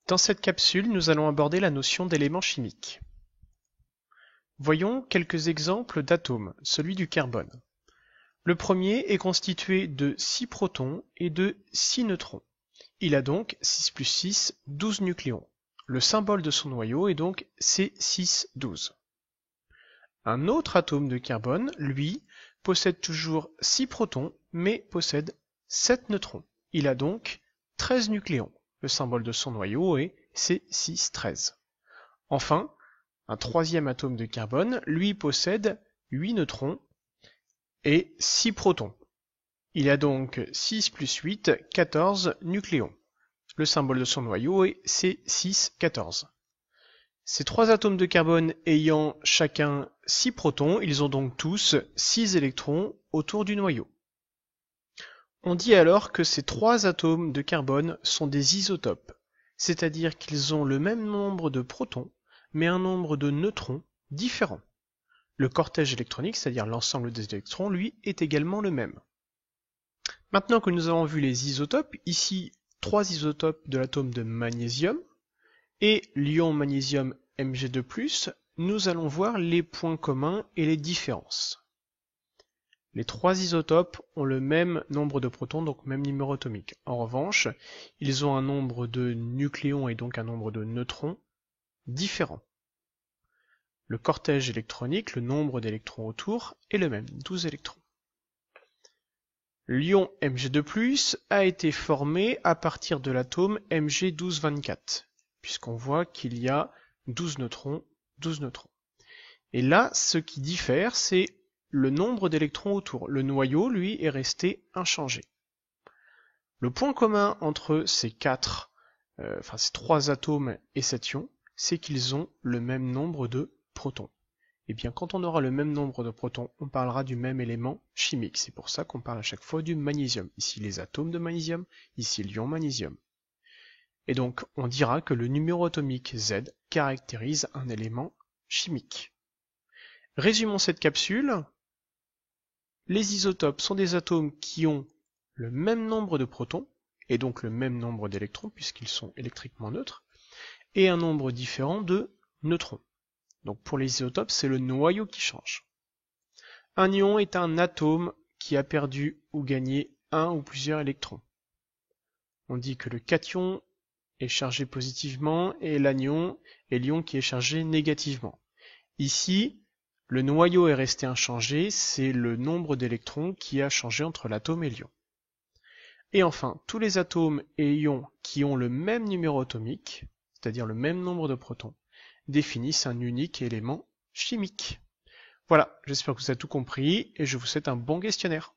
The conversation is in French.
Dans cette capsule, nous allons aborder la notion d'éléments chimiques. Voyons quelques exemples d'atomes, celui du carbone. Le premier est constitué de 6 protons et de 6 neutrons. Il a donc 6 plus 6, 12 nucléons. Le symbole de son noyau est donc C612. Un autre atome de carbone, lui, possède toujours 6 protons, mais possède 7 neutrons. Il a donc 13 nucléons. Le symbole de son noyau est C613. Enfin, un troisième atome de carbone, lui, possède 8 neutrons et 6 protons. Il a donc 6 plus 8, 14 nucléons. Le symbole de son noyau est C614. Ces trois atomes de carbone ayant chacun 6 protons, ils ont donc tous 6 électrons autour du noyau. On dit alors que ces trois atomes de carbone sont des isotopes, c'est-à-dire qu'ils ont le même nombre de protons, mais un nombre de neutrons différent. Le cortège électronique, c'est-à-dire l'ensemble des électrons, lui, est également le même. Maintenant que nous avons vu les isotopes, ici, trois isotopes de l'atome de magnésium, et l'ion magnésium Mg2+, nous allons voir les points communs et les différences. Les trois isotopes ont le même nombre de protons, donc même numéro atomique. En revanche, ils ont un nombre de nucléons et donc un nombre de neutrons différents. Le cortège électronique, le nombre d'électrons autour, est le même, 12 électrons. L'ion Mg2+, a été formé à partir de l'atome Mg1224, puisqu'on voit qu'il y a 12 neutrons, 12 neutrons. Et là, ce qui diffère, c'est le nombre d'électrons autour. Le noyau, lui, est resté inchangé. Le point commun entre ces ces trois atomes et cet ion, c'est qu'ils ont le même nombre de protons. Et bien, quand on aura le même nombre de protons, on parlera du même élément chimique. C'est pour ça qu'on parle à chaque fois du magnésium. Ici, les atomes de magnésium, ici, l'ion magnésium. Et donc, on dira que le numéro atomique Z caractérise un élément chimique. Résumons cette capsule. Les isotopes sont des atomes qui ont le même nombre de protons, et donc le même nombre d'électrons, puisqu'ils sont électriquement neutres, et un nombre différent de neutrons. Donc pour les isotopes, c'est le noyau qui change. Un ion est un atome qui a perdu ou gagné un ou plusieurs électrons. On dit que le cation est chargé positivement et l'anion est l'ion qui est chargé négativement. Ici, le noyau est resté inchangé, c'est le nombre d'électrons qui a changé entre l'atome et l'ion. Et enfin, tous les atomes et ions qui ont le même numéro atomique, c'est-à-dire le même nombre de protons, définissent un unique élément chimique. Voilà, j'espère que vous avez tout compris et je vous souhaite un bon questionnaire.